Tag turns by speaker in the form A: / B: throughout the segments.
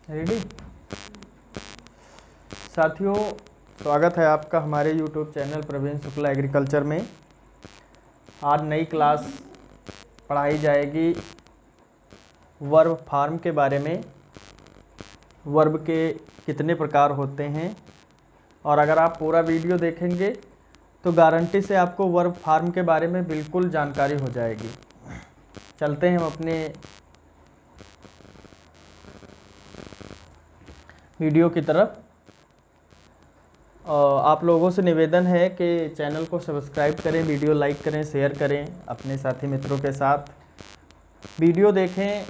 A: Ready साथियों, स्वागत है आपका हमारे YouTube channel Praveen Shukla agriculture में। आज नई क्लास पढ़ाई जाएगी वर्ब फार्म के बारे में। वर्ब के कितने प्रकार होते हैं, और अगर आप पूरा वीडियो देखेंगे तो गारंटी से आपको वर्ब फार्म के बारे में बिल्कुल जानकारी हो जाएगी। चलते हैं हम अपने वीडियो की तरफ। आप लोगों से निवेदन है कि चैनल को सब्सक्राइब करें, वीडियो लाइक करें, शेयर करें अपने साथी मित्रों के साथ। वीडियो देखें,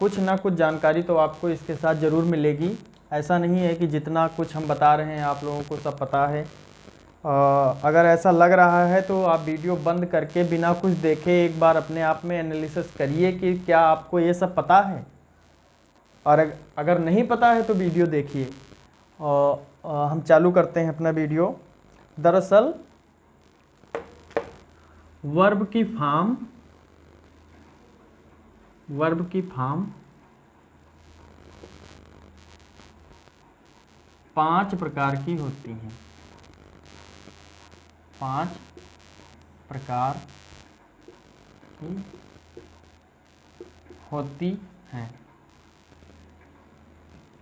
A: कुछ ना कुछ जानकारी तो आपको इसके साथ ज़रूर मिलेगी। ऐसा नहीं है कि जितना कुछ हम बता रहे हैं आप लोगों को सब पता है। अगर ऐसा लग रहा है तो आप वीडियो बंद करके बिना कुछ देखे एक बार अपने आप में एनालिसिस करिए कि क्या आपको ये सब पता है, और अगर नहीं पता है तो वीडियो देखिए। हम चालू करते हैं अपना वीडियो। दरअसल वर्ब की फॉर्म 5 प्रकार की होती हैं। 5 प्रकार की होती हैं।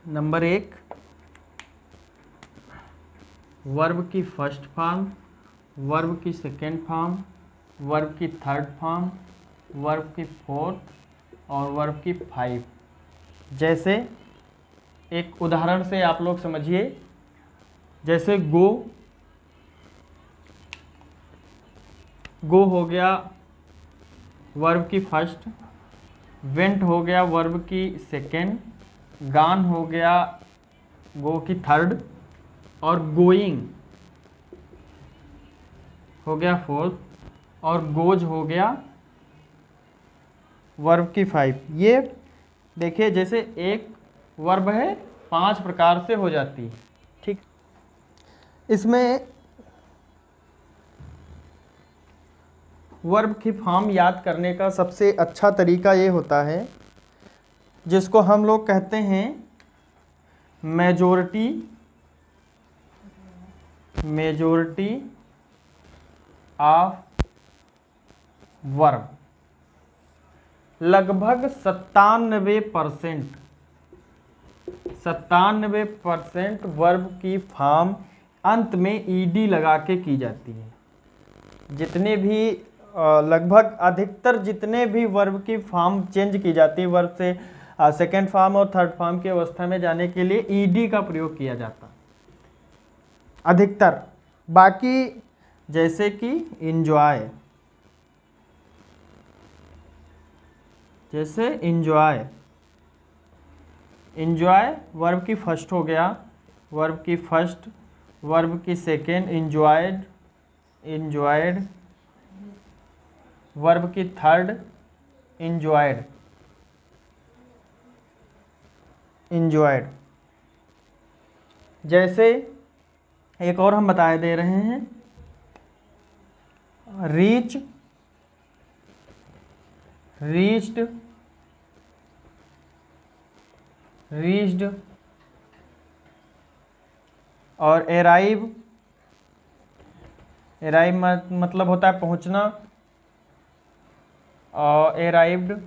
A: नंबर 1, वर्ब की फर्स्ट फॉर्म, वर्ब की सेकेंड फॉर्म, वर्ब की थर्ड फॉर्म, वर्ब की फोर्थ और वर्ब की 5। जैसे एक उदाहरण से आप लोग समझिए, जैसे गो हो गया वर्ब की फर्स्ट, वेंट हो गया वर्ब की सेकेंड, गान हो गया गो की थर्ड, और गोइंग हो गया फोर्थ, और गोज हो गया वर्ब की 5। ये देखिए, जैसे एक वर्ब है 5 प्रकार से हो जाती है। ठीक, इसमें वर्ब की फॉर्म याद करने का सबसे अच्छा तरीका ये होता है, जिसको हम लोग कहते हैं मेजॉरिटी ऑफ वर्ब। लगभग 97% वर्ब की फॉर्म अंत में ईडी लगा के की जाती है। जितने भी लगभग अधिकतर जितने भी वर्ब की फॉर्म चेंज की जाती है, वर्ब से सेकेंड फॉर्म और थर्ड फॉर्म की अवस्था में जाने के लिए ईडी का प्रयोग किया जाता है अधिकतर। बाकी जैसे कि इंजॉय, वर्ब की फर्स्ट हो गया, वर्ब की फर्स्ट, वर्ब की सेकेंड इंजॉयड, वर्ब की थर्ड इंजॉयड। जैसे एक और हम बताए दे रहे हैं, रीच्ड, और अराइव मतलब होता है पहुंचना, और अराइव्ड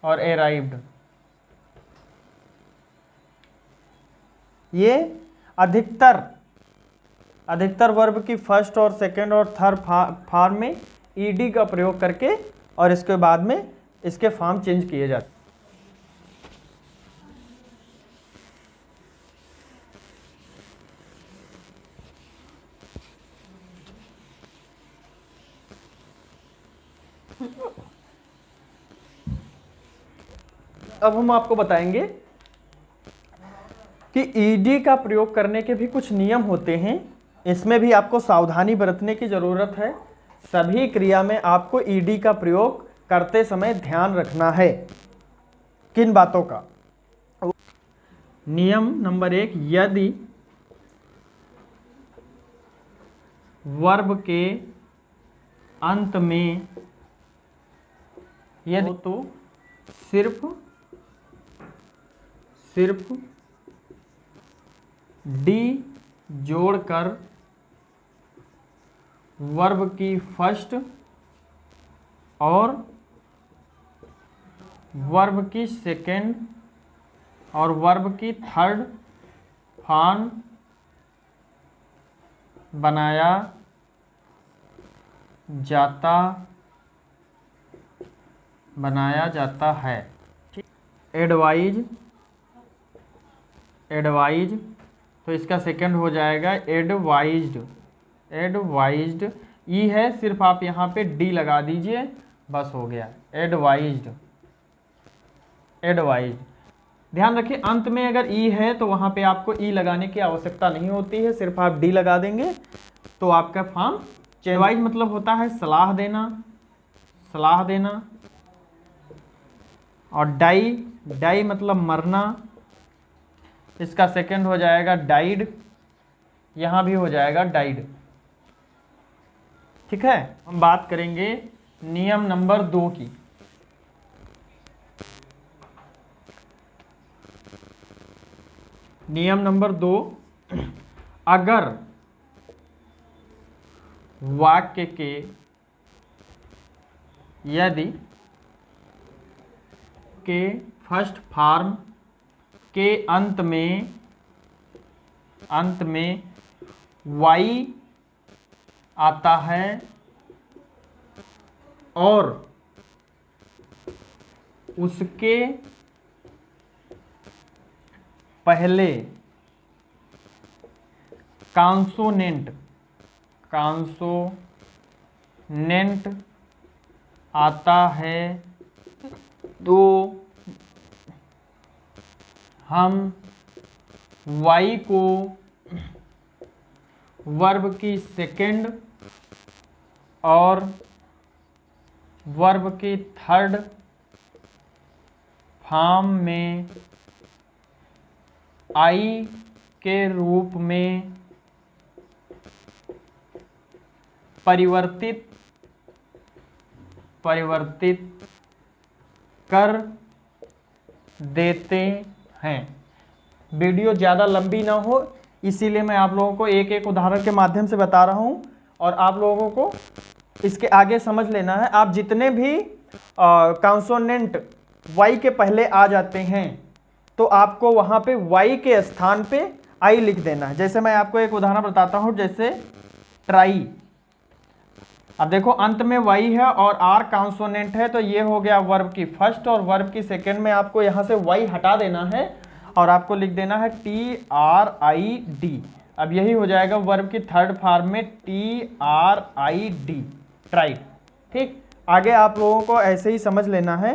A: और अराइव्ड। ये अधिकतर वर्ब की फर्स्ट और सेकेंड और थर्ड फॉर्म में ईडी का प्रयोग करके और इसके बाद में इसके फॉर्म चेंज किए जाते। अब हम आपको बताएंगे कि ईडी का प्रयोग करने के भी कुछ नियम होते हैं। इसमें भी आपको सावधानी बरतने की जरूरत है। सभी क्रिया में आपको ईडी का प्रयोग करते समय ध्यान रखना है। किन बातों का? नियम नंबर 1, यदि वर्ब के अंत में यदि तो सिर्फ सिर्फ डी जोड़कर वर्ब की फर्स्ट और वर्ब की सेकेंड और वर्ब की थर्ड फॉर्म बनाया जाता है। एडवाइज तो इसका सेकंड हो जाएगा एडवाइज्ड। ई है, सिर्फ आप यहाँ पे डी लगा दीजिए, बस हो गया एडवाइज्ड। ध्यान रखिए अंत में अगर ई है तो वहाँ पे आपको ई लगाने की आवश्यकता नहीं होती है, सिर्फ आप डी लगा देंगे तो आपका फॉर्म। एडवाइज मतलब होता है सलाह देना। और डाई मतलब मरना, इसका सेकंड हो जाएगा डाइड, यहाँ भी हो जाएगा डाइड। ठीक है, हम बात करेंगे नियम नंबर 2 की। नियम नंबर 2, अगर वाक्य के यदि के फर्स्ट फॉर्म के अंत में वाई आता है और उसके पहले कॉन्सोनेंट आता है तो हम वाई को वर्ब की सेकेंड और वर्ब की थर्ड फॉर्म में आई के रूप में परिवर्तित कर देते हैं। वीडियो ज़्यादा लंबी ना हो इसीलिए मैं आप लोगों को एक एक उदाहरण के माध्यम से बता रहा हूं और आप लोगों को इसके आगे समझ लेना है। आप जितने भी कॉन्सोनेंट वाई के पहले आ जाते हैं तो आपको वहां पे वाई के स्थान पे आई लिख देना है। जैसे मैं आपको एक उदाहरण बताता हूं, जैसे ट्राई। अब देखो अंत में वाई है और आर कॉन्सोनेंट है तो ये हो गया वर्ब की फर्स्ट और वर्ब की सेकेंड में आपको यहाँ से वाई हटा देना है और आपको लिख देना है TRID। अब यही हो जाएगा वर्ब की थर्ड फॉर्म में TRID, ट्राइड। ठीक, आगे आप लोगों को ऐसे ही समझ लेना है।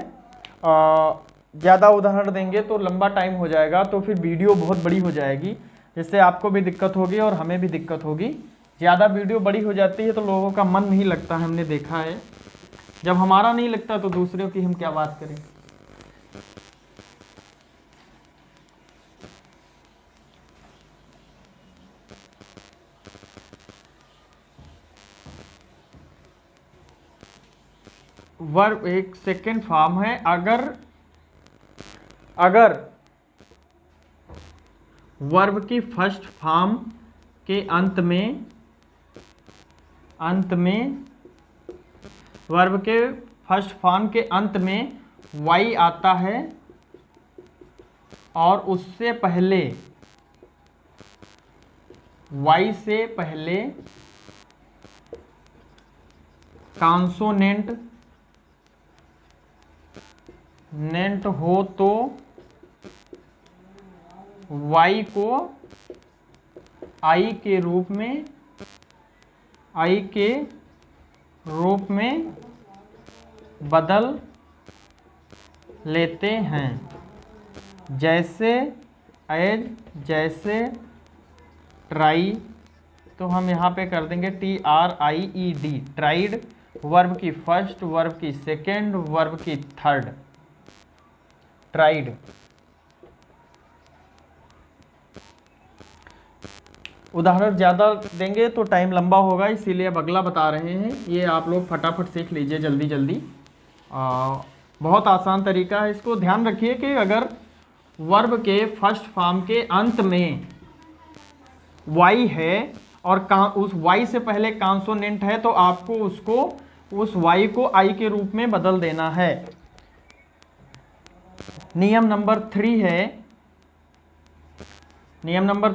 A: ज़्यादा उदाहरण देंगे तो लंबा टाइम हो जाएगा तो फिर वीडियो बहुत बड़ी हो जाएगी, जिससे आपको भी दिक्कत होगी और हमें भी दिक्कत होगी। ज़्यादा वीडियो बड़ी हो जाती है तो लोगों का मन नहीं लगता है, हमने देखा है। जब हमारा नहीं लगता तो दूसरों की हम क्या बात करें। वर्ब एक सेकेंड फॉर्म है। अगर वर्ब की फर्स्ट फॉर्म के अंत में वर्ब के फर्स्ट फॉर्म के अंत में वाई आता है और उससे पहले वाई से पहले कॉन्सोनेंट हो तो वाई को आई के रूप में बदल लेते हैं। जैसे ट्राई, तो हम यहाँ पे कर देंगे TRIED, ट्राइड। वर्ब की फर्स्ट, वर्ब की सेकेंड, वर्ब की थर्ड, ट्राइड। उदाहरण ज़्यादा देंगे तो टाइम लंबा होगा, इसीलिए अब अगला बता रहे हैं। ये आप लोग फटाफट सीख लीजिए जल्दी जल्दी। बहुत आसान तरीका है। इसको ध्यान रखिए कि अगर वर्ब के फर्स्ट फॉर्म के अंत में वाई है और उस वाई से पहले कॉन्सोनेंट है, तो आपको उसको उस वाई को आई के रूप में बदल देना है। नियम नंबर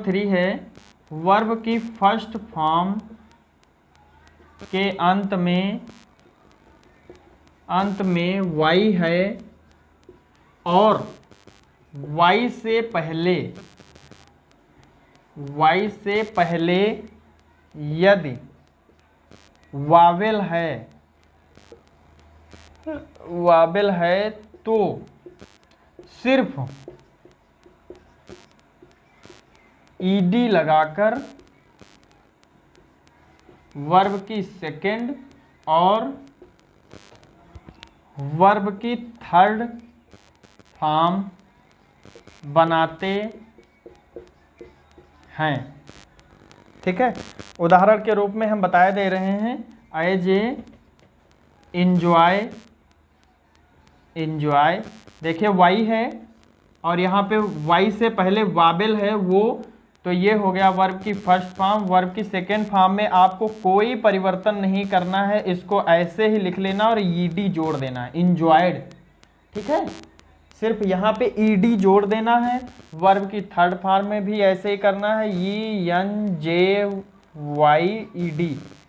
A: 3 है वर्ब की फर्स्ट फॉर्म के अंत में वाई है और वाई से पहले यदि वावेल है तो सिर्फ ईडी लगाकर वर्ब की सेकेंड और वर्ब की थर्ड फॉर्म बनाते हैं। ठीक है, उदाहरण के रूप में हम बताए दे रहे हैं एज ए इंजॉय। देखिए वाई है और यहाँ पे वाई से पहले वाबेल है वो, तो ये हो गया वर्ब की फर्स्ट फॉर्म। वर्ब की सेकेंड फॉर्म में आपको कोई परिवर्तन नहीं करना है, इसको ऐसे ही लिख लेना और ईडी जोड़ देना है, इंजॉयड। ठीक है, सिर्फ यहाँ पे ईडी जोड़ देना है। वर्ब की थर्ड फॉर्म में भी ऐसे ही करना है, ENJYED,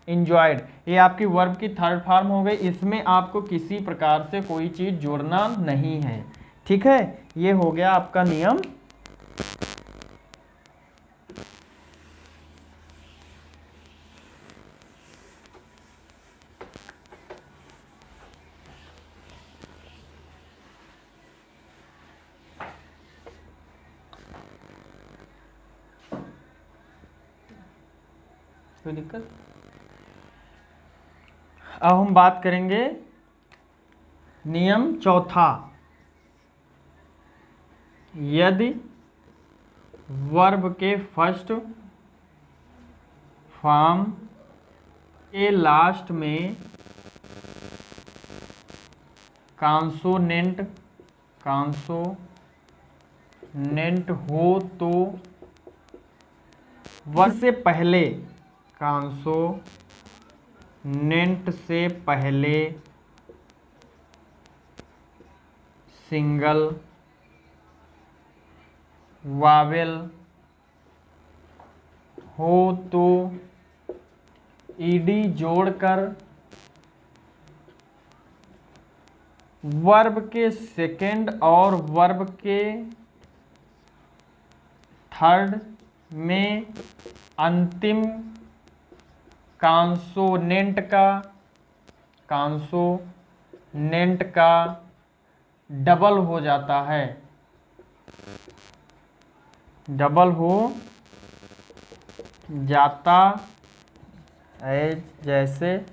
A: इंजॉयड। ये आपकी वर्ब की थर्ड फॉर्म हो गई, इसमें आपको किसी प्रकार से कोई चीज़ जोड़ना नहीं है। ठीक है, ये हो गया आपका नियम। कोई दिक्कत? अब हम बात करेंगे नियम चौथा। यदि वर्ब के फर्स्ट फॉर्म के लास्ट में कॉन्सोनेंट हो तो वर्ब से पहले कॉन्सोनेंट से पहले सिंगल वावेल हो तो ईडी जोड़कर वर्ब के सेकेंड और वर्ब के थर्ड में अंतिम कॉन्सोनेंट का डबल हो जाता है, डबल हो जाता है, जैसे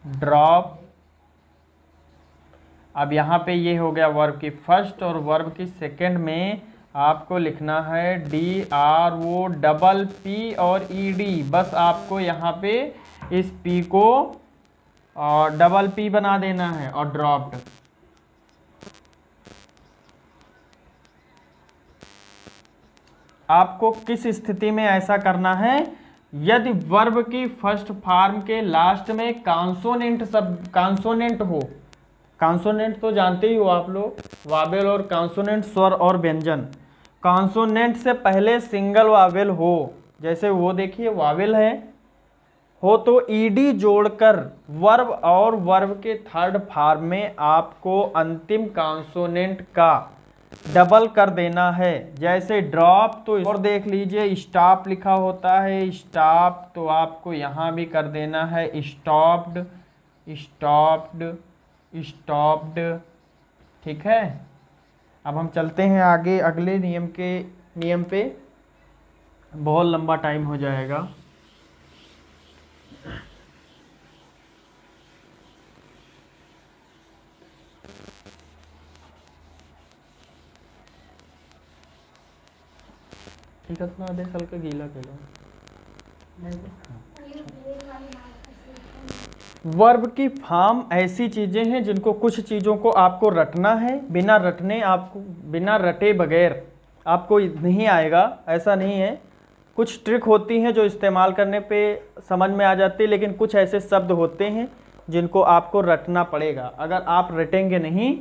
A: ड्रॉप। अब यहाँ पे ये हो गया वर्ब की फर्स्ट और वर्ब की सेकेंड में आपको लिखना है DROPP और ED। बस आपको यहाँ पे इस P को और डबल P बना देना है और ड्रॉप्ड। आपको किस स्थिति में ऐसा करना है? यदि वर्ब की फर्स्ट फॉर्म के लास्ट में कॉन्सोनेंट हो। कॉन्सोनेंट तो जानते ही हो आप लोग, वावेल और कॉन्सोनेंट, स्वर और व्यंजन। कॉन्सोनेंट से पहले सिंगल वावेल हो, जैसे वो देखिए वावेल है, हो तो ईडी जोड़कर वर्ब और वर्ब के थर्ड फॉर्म में आपको अंतिम कॉन्सोनेंट का डबल कर देना है, जैसे ड्रॉप। तो और देख लीजिए स्टॉप लिखा होता है, स्टॉप, तो आपको यहाँ भी कर देना है स्टॉप्ड, स्टॉप्ड। ठीक है, अब हम चलते हैं आगे अगले नियम पे, बहुत लंबा टाइम हो जाएगा। ठीक है, इतना आधे साल का गीला केला। वर्ब की फॉर्म ऐसी चीजें हैं जिनको कुछ चीजों को आपको रटना है, बिना रटे बगैर आपको नहीं आएगा, ऐसा नहीं है। कुछ ट्रिक होती हैं जो इस्तेमाल करने पे समझ में आ जाती है, लेकिन कुछ ऐसे शब्द होते हैं जिनको आपको रटना पड़ेगा। अगर आप रटेंगे नहीं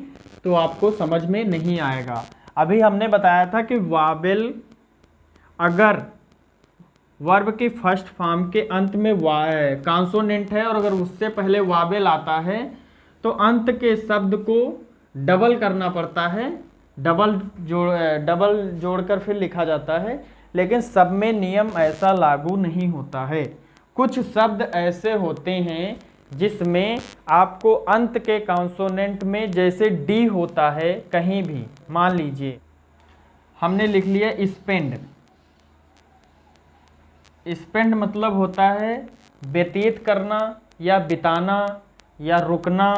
A: तो आपको समझ में नहीं आएगा। अभी हमने बताया था कि वावेल, अगर वर्ब की फर्स्ट फॉर्म के अंत में कॉन्सोनेंट है और अगर उससे पहले वावेल आता है तो अंत के शब्द को डबल करना पड़ता है, डबल जोड़कर फिर लिखा जाता है। लेकिन सब में नियम ऐसा लागू नहीं होता है। कुछ शब्द ऐसे होते हैं जिसमें आपको अंत के कॉन्सोनेंट में, जैसे डी होता है कहीं भी, मान लीजिए हमने लिख लिया स्पेंड। स्पेंड मतलब होता है व्यतीत करना या बिताना या रुकना।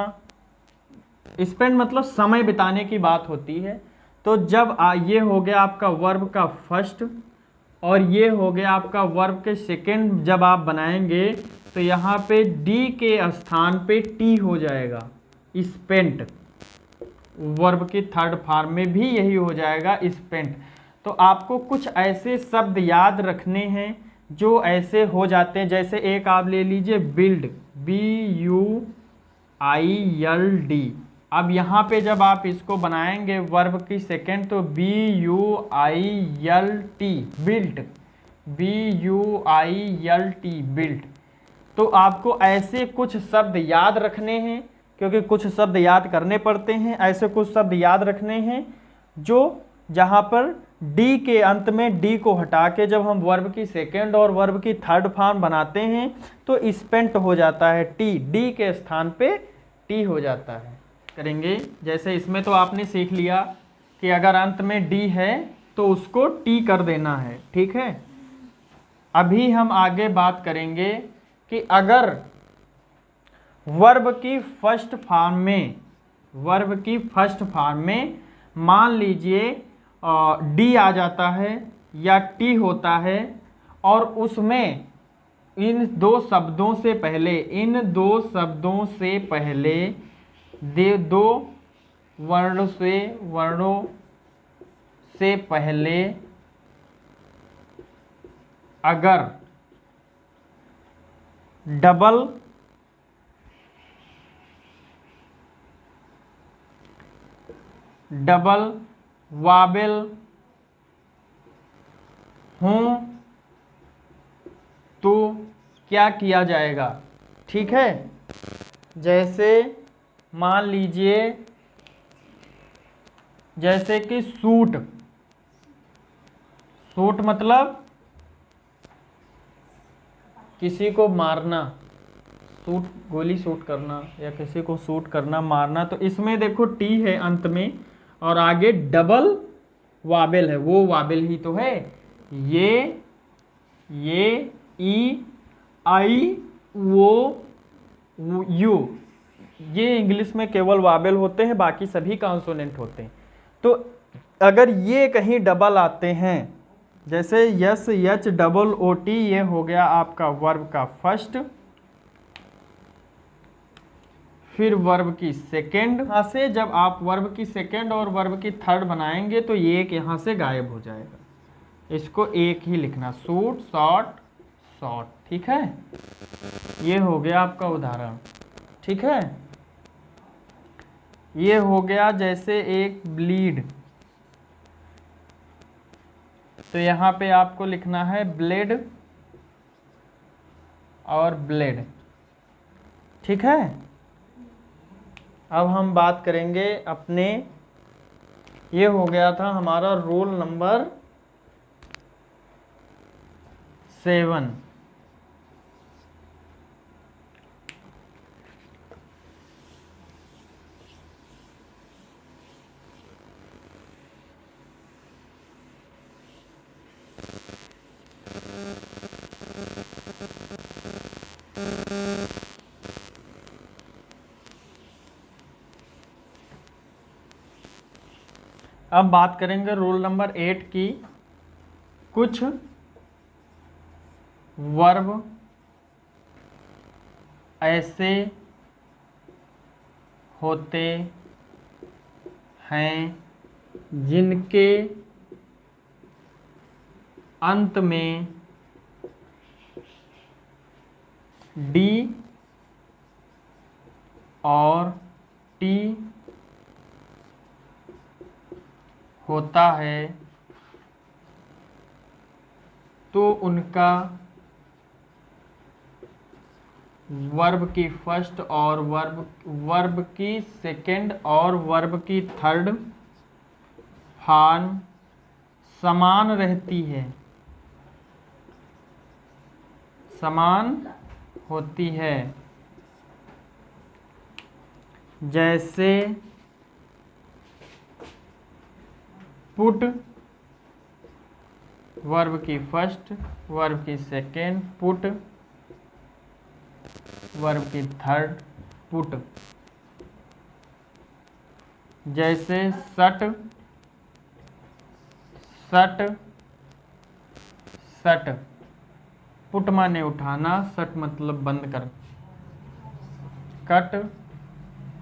A: स्पेंड मतलब समय बिताने की बात होती है। तो जब ये हो गया आपका वर्ब का फर्स्ट और ये हो गया आपका वर्ब के सेकंड, जब आप बनाएंगे तो यहाँ पे डी के स्थान पे टी हो जाएगा। स्पेंट वर्ब की थर्ड फॉर्म में भी यही हो जाएगा, स्पेंट। तो आपको कुछ ऐसे शब्द याद रखने हैं जो ऐसे हो जाते हैं। जैसे एक आप ले लीजिए बिल्ड, BUILD। अब यहाँ पे जब आप इसको बनाएंगे वर्ब की सेकेंड तो BUILT, बिल्ट, BUILT, बिल्ट। तो आपको ऐसे कुछ शब्द याद रखने हैं, क्योंकि कुछ शब्द याद करने पड़ते हैं। ऐसे कुछ शब्द याद रखने हैं जो जहाँ पर डी के अंत में डी को हटा के जब हम वर्ब की सेकेंड और वर्ब की थर्ड फॉर्म बनाते हैं तो स्पेंट हो जाता है टी, डी के स्थान पे टी हो जाता है। करेंगे जैसे इसमें तो आपने सीख लिया कि अगर अंत में डी है तो उसको टी कर देना है, ठीक है। अभी हम आगे बात करेंगे कि अगर वर्ब की फर्स्ट फॉर्म में मान लीजिए डी आ जाता है या टी होता है और उसमें इन दो शब्दों से पहले दो वर्णों से पहले अगर डबल वावेल हों तो क्या किया जाएगा, ठीक है। जैसे मान लीजिए जैसे कि शूट मतलब किसी को मारना, गोली शूट करना या किसी को शूट करना, मारना। तो इसमें देखो टी है अंत में और आगे डबल वावेल है, वो वावेल ही तो है। ये ई आई वो यू, ये इंग्लिश में केवल वावेल होते हैं, बाकी सभी कॉन्सोनेंट होते हैं। तो अगर ये कहीं डबल आते हैं, जैसे SHOOT, ये हो गया आपका वर्ब का फर्स्ट, फिर वर्ब की सेकेंड। यहाँ से जब आप वर्ब की सेकेंड और वर्ब की थर्ड बनाएंगे तो ये एक यहाँ से गायब हो जाएगा। इसको एक ही लिखना, शूट, शॉट, ठीक है। ये हो गया आपका उदाहरण, ठीक है। ये हो गया जैसे एक ब्लीड, तो यहाँ पे आपको लिखना है ब्लेड और ब्लेड, ठीक है। अब हम बात करेंगे अपने, ये हो गया था हमारा रूल नंबर 7। अब बात करेंगे रूल नंबर 8 की। कुछ वर्ब ऐसे होते हैं जिनके अंत में डी और टी होता है तो उनका वर्ब की फर्स्ट और वर्ब की सेकंड और वर्ब की थर्ड फॉर्म समान रहती है, समान होती है। जैसे पुट वर्ब की फर्स्ट, वर्ब की सेकेंड, पुट वर्ब की थर्ड, पुट। जैसे सट, सट, सट। पुट माने उठाना, सट मतलब बंद कर। Cut,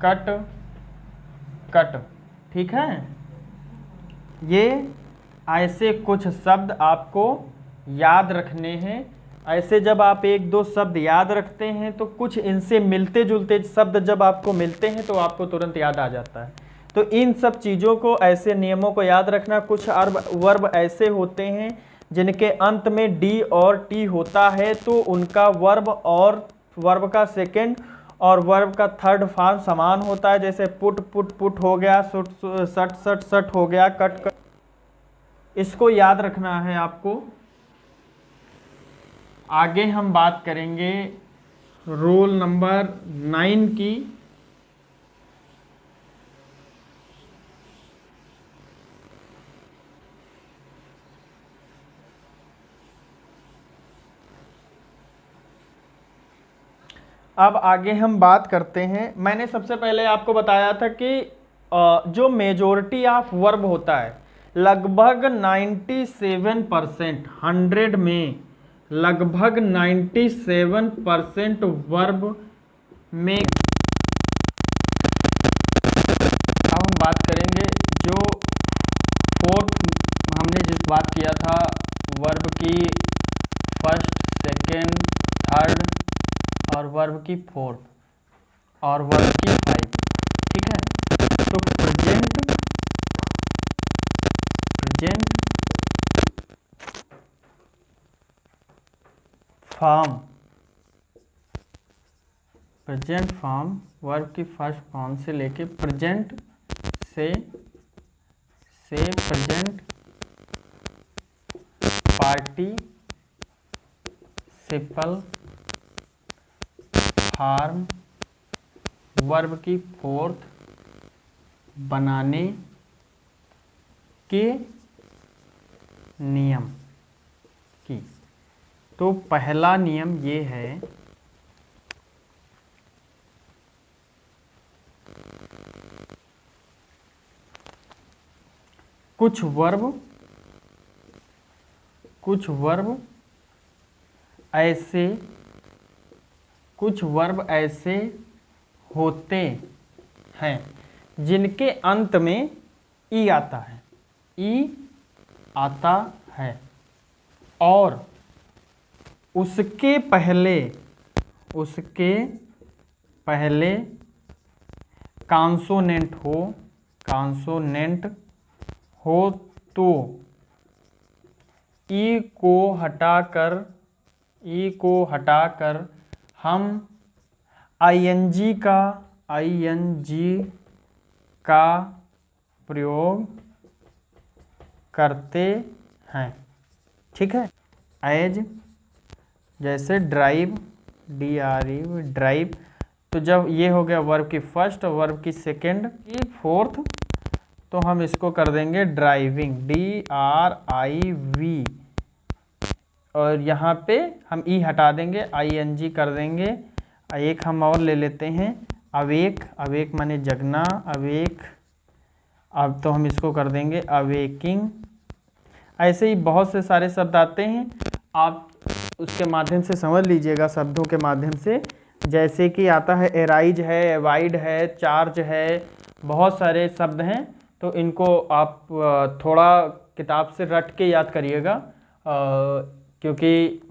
A: cut, cut. ठीक है, ये ऐसे कुछ शब्द आपको याद रखने हैं। ऐसे जब आप एक दो शब्द याद रखते हैं तो कुछ इनसे मिलते जुलते शब्द जब आपको मिलते हैं तो आपको तुरंत याद आ जाता है। तो इन सब चीज़ों को, ऐसे नियमों को याद रखना। कुछ वर्ब ऐसे होते हैं जिनके अंत में डी और टी होता है तो उनका वर्ब और वर्ब का सेकंड और वर्ब का थर्ड फॉर्म समान होता है। जैसे पुट पुट पुट हो गया, सुट सट सट सट हो गया, कट कट। इसको याद रखना है आपको। आगे हम बात करेंगे रोल नंबर 9 की। अब आगे हम बात करते हैं। मैंने सबसे पहले आपको बताया था कि जो मेजॉरिटी ऑफ वर्ब होता है, लगभग 97%, 100 में लगभग 97% वर्ब में। अब हम बात करेंगे जो फोर्थ, हमने जिस बात किया था वर्ब की फर्स्ट, सेकेंड, थर्ड और वर्ब की फोर्थ और वर्ब की 5। ठीक है, तो present, present form, present form verb की फर्स्ट फॉर्म से लेके प्रेजेंट से प्रेजेंट पार्टिसिपल फॉर्म वर्ब की फोर्थ बनाने के नियम की। तो पहला नियम ये है, कुछ वर्ब ऐसे होते हैं जिनके अंत में ई आता है, ई आता है और उसके पहले कॉन्सोनेंट हो तो ई को हटाकर हम आईएनजी का प्रयोग करते हैं। ठीक है, एज, जैसे ड्राइव, DRE ड्राइव। तो जब ये हो गया वर्ब की फर्स्ट और वर्ब की सेकेंड की फोर्थ, तो हम इसको कर देंगे ड्राइविंग, DRIV। और यहाँ पे हम ई हटा देंगे, ING कर देंगे। एक हम और ले लेते हैं, अवेक, अवेक माने जगना, अवेक। अब तो हम इसको कर देंगे अवेकिंग। ऐसे ही बहुत से सारे शब्द आते हैं, आप उसके माध्यम से समझ लीजिएगा, शब्दों के माध्यम से। जैसे कि आता है एराइज है, एवाइड है, चार्ज है, बहुत सारे शब्द हैं। तो इनको आप थोड़ा किताब से रट के याद करिएगा क्योंकि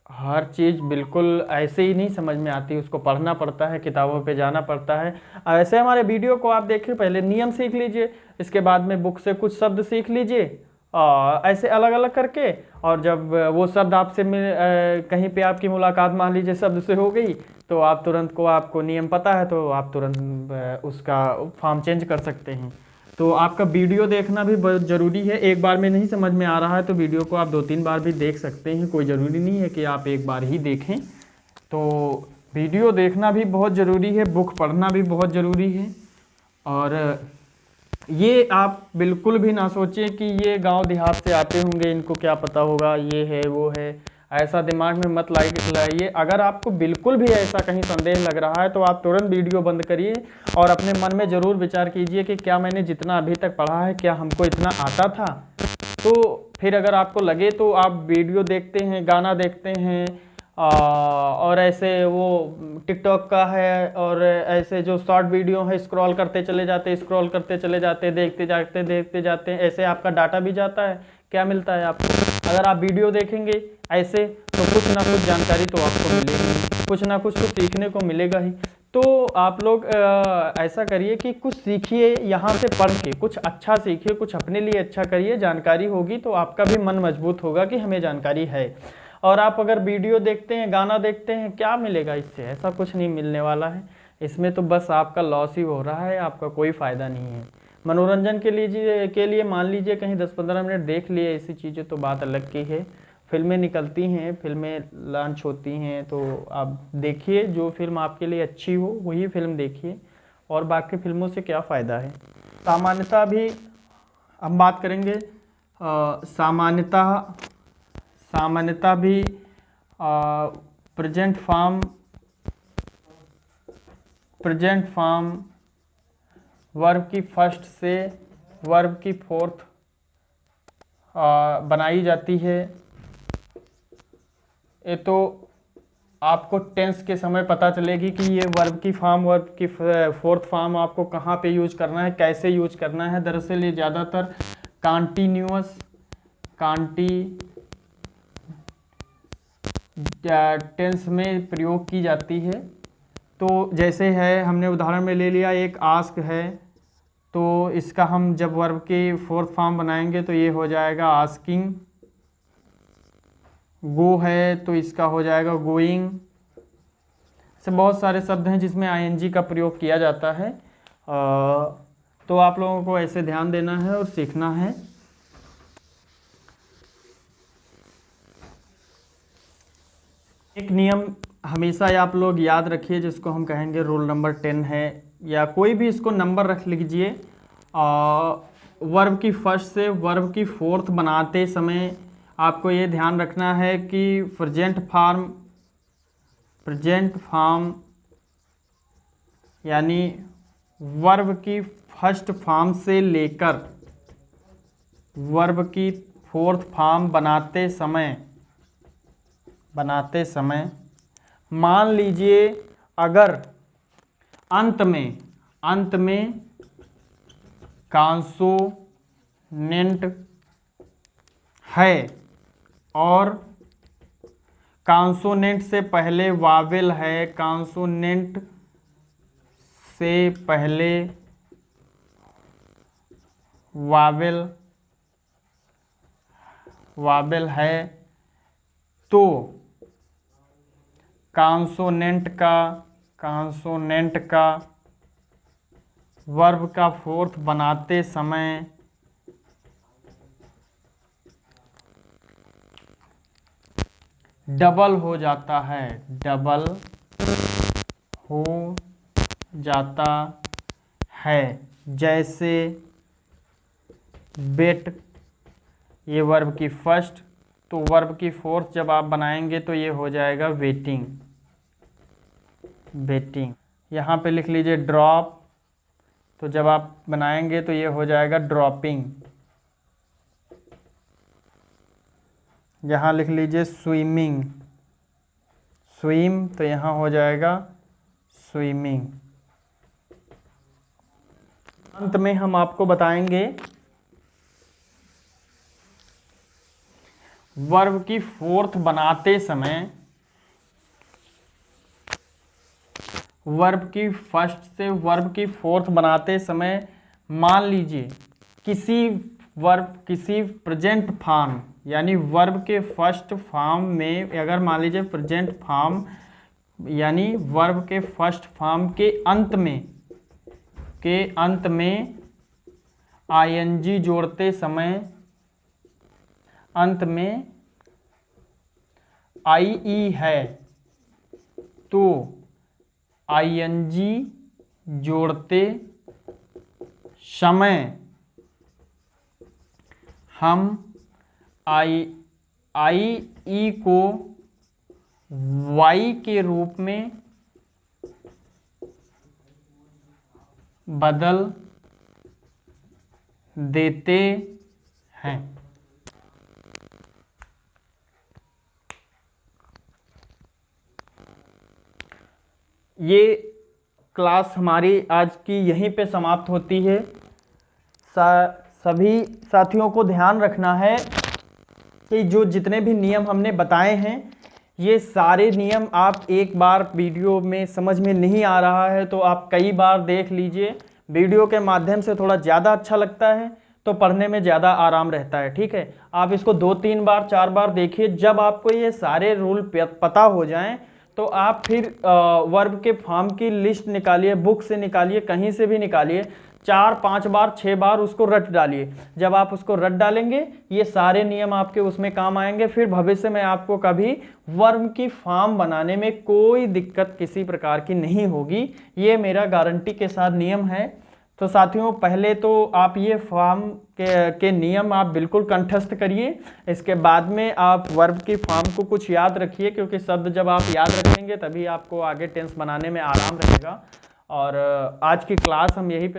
A: हर चीज़ बिल्कुल ऐसे ही नहीं समझ में आती, उसको पढ़ना पड़ता है, किताबों पे जाना पड़ता है। ऐसे हमारे वीडियो को आप देखिए, पहले नियम सीख लीजिए, इसके बाद में बुक से कुछ शब्द सीख लीजिए ऐसे अलग अलग करके। और जब वो शब्द आपसे कहीं पे आपकी मुलाकात मान लीजिए शब्द से हो गई, तो आप तुरंत को आपको नियम पता है तो आप तुरंत उसका फॉर्म चेंज कर सकते हैं। तो आपका वीडियो देखना भी बहुत ज़रूरी है। एक बार में नहीं समझ में आ रहा है तो वीडियो को आप 2-3 बार भी देख सकते हैं, कोई ज़रूरी नहीं है कि आप एक बार ही देखें। तो वीडियो देखना भी बहुत ज़रूरी है, बुक पढ़ना भी बहुत ज़रूरी है। और ये आप बिल्कुल भी ना सोचें कि ये गांव देहात से आते होंगे, इनको क्या पता होगा, ये है वो है, ऐसा दिमाग में मत लाइए। अगर आपको बिल्कुल भी ऐसा कहीं संदेह लग रहा है तो आप तुरंत वीडियो बंद करिए और अपने मन में ज़रूर विचार कीजिए कि क्या मैंने जितना अभी तक पढ़ा है क्या हमको इतना आता था। तो फिर अगर आपको लगे तो आप वीडियो देखते हैं, गाना देखते हैं और ऐसे वो टिकटॉक का है और ऐसे जो शॉर्ट वीडियो है स्क्रॉल करते चले जाते, देखते जाते, ऐसे आपका डाटा भी जाता है। क्या मिलता है आपको? अगर आप वीडियो देखेंगे ऐसे तो कुछ ना कुछ जानकारी तो आपको मिलेगी, कुछ ना कुछ तो सीखने को मिलेगा ही। तो आप लोग ऐसा करिए कि कुछ सीखिए, यहाँ से पढ़ के कुछ अच्छा सीखिए, कुछ अपने लिए अच्छा करिए, जानकारी होगी तो आपका भी मन मजबूत होगा कि हमें जानकारी है। और आप अगर वीडियो देखते हैं, गाना देखते हैं, क्या मिलेगा इससे? ऐसा कुछ नहीं मिलने वाला है, इसमें तो बस आपका लॉस ही हो रहा है, आपका कोई फ़ायदा नहीं है। मनोरंजन के लिए मान लीजिए कहीं 10-15 मिनट देख लिए ऐसी चीज़ें तो बात अलग की है। फिल्में निकलती हैं, फिल्में लॉन्च होती हैं तो आप देखिए, जो फिल्म आपके लिए अच्छी हो वही फिल्म देखिए, और बाकी फिल्मों से क्या फ़ायदा है। सामान्यता भी हम बात करेंगे, सामान्यता भी प्रेजेंट फॉर्म वर्ब की फर्स्ट से वर्ब की फोर्थ बनाई जाती है। ये तो आपको टेंस के समय पता चलेगी कि ये वर्ब की फोर्थ फॉर्म आपको कहाँ पे यूज करना है, कैसे यूज करना है। दरअसल ये ज़्यादातर कॉन्टिन्यूअस टेंस में प्रयोग की जाती है। तो जैसे है, हमने उदाहरण में ले लिया एक आस्क है, तो इसका हम जब वर्ब की फोर्थ फॉर्म बनाएंगे तो ये हो जाएगा आस्किंग। गो है तो इसका हो जाएगा गोइंग। से बहुत सारे शब्द हैं जिसमें आईएनजी का प्रयोग किया जाता है। तो आप लोगों को ऐसे ध्यान देना है और सीखना है। एक नियम हमेशा आप लोग याद रखिए, जिसको हम कहेंगे रोल नंबर 10 है, या कोई भी इसको नंबर रख लीजिए। वर्ब की फर्स्ट से वर्ब की फोर्थ बनाते समय आपको ये ध्यान रखना है कि प्रेजेंट फॉर्म यानी वर्ब की फर्स्ट फॉर्म से लेकर वर्ब की फोर्थ फॉर्म बनाते समय मान लीजिए अगर अंत में कॉन्सोनेंट है और कॉन्सोनेंट से पहले वावेल है, कॉन्सोनेंट से पहले वावेल है, तो कॉन्सोनेंट का वर्ब का फोर्थ बनाते समय डबल हो जाता है। जैसे बेट, ये वर्ब की फर्स्ट, तो वर्ब की फोर्थ जब आप बनाएंगे तो ये हो जाएगा वेटिंग। यहाँ पे लिख लीजिए ड्रॉप, तो जब आप बनाएंगे तो ये हो जाएगा ड्रॉपिंग। यहाँ लिख लीजिए स्विमिंग, तो यहाँ हो जाएगा स्विमिंग। अंत में हम आपको बताएंगे वर्ब की फोर्थ बनाते समय वर्ब की फर्स्ट से वर्ब की फोर्थ बनाते समय मान लीजिए किसी प्रेजेंट फॉर्म यानी वर्ब के फर्स्ट फॉर्म में अगर मान लीजिए प्रेजेंट फॉर्म यानी वर्ब के फर्स्ट फॉर्म के अंत में आईएनजी जोड़ते समय अंत में आईई है तो आईएनजी जोड़ते समय हम आई को वाई के रूप में बदल देते हैं। ये क्लास हमारी आज की यहीं पे समाप्त होती है। सभी साथियों को ध्यान रखना है कि जो जितने भी नियम हमने बताए हैं ये सारे नियम आप एक बार वीडियो में समझ में नहीं आ रहा है तो आप कई बार देख लीजिए। वीडियो के माध्यम से थोड़ा ज़्यादा अच्छा लगता है तो पढ़ने में ज़्यादा आराम रहता है। ठीक है, आप इसको 2-3 बार 4 बार देखिए। जब आपको ये सारे रूल पता हो जाएं तो आप फिर वर्ब के फॉर्म की लिस्ट निकालिए, बुक से निकालिए, कहीं से भी निकालिए, 4-5 बार 6 बार उसको रट डालिए। जब आप उसको रट डालेंगे ये सारे नियम आपके उसमें काम आएंगे। फिर भविष्य में आपको कभी वर्ब की फॉर्म बनाने में कोई दिक्कत किसी प्रकार की नहीं होगी। ये मेरा गारंटी के साथ नियम है। तो साथियों पहले तो आप ये फॉर्म के नियम आप बिल्कुल कंठस्थ करिए। इसके बाद में आप वर्ब की फॉर्म को कुछ याद रखिए क्योंकि शब्द जब आप याद रखेंगे तभी आपको आगे टेंस बनाने में आराम रहेगा। और आज की क्लास हम यहीं पे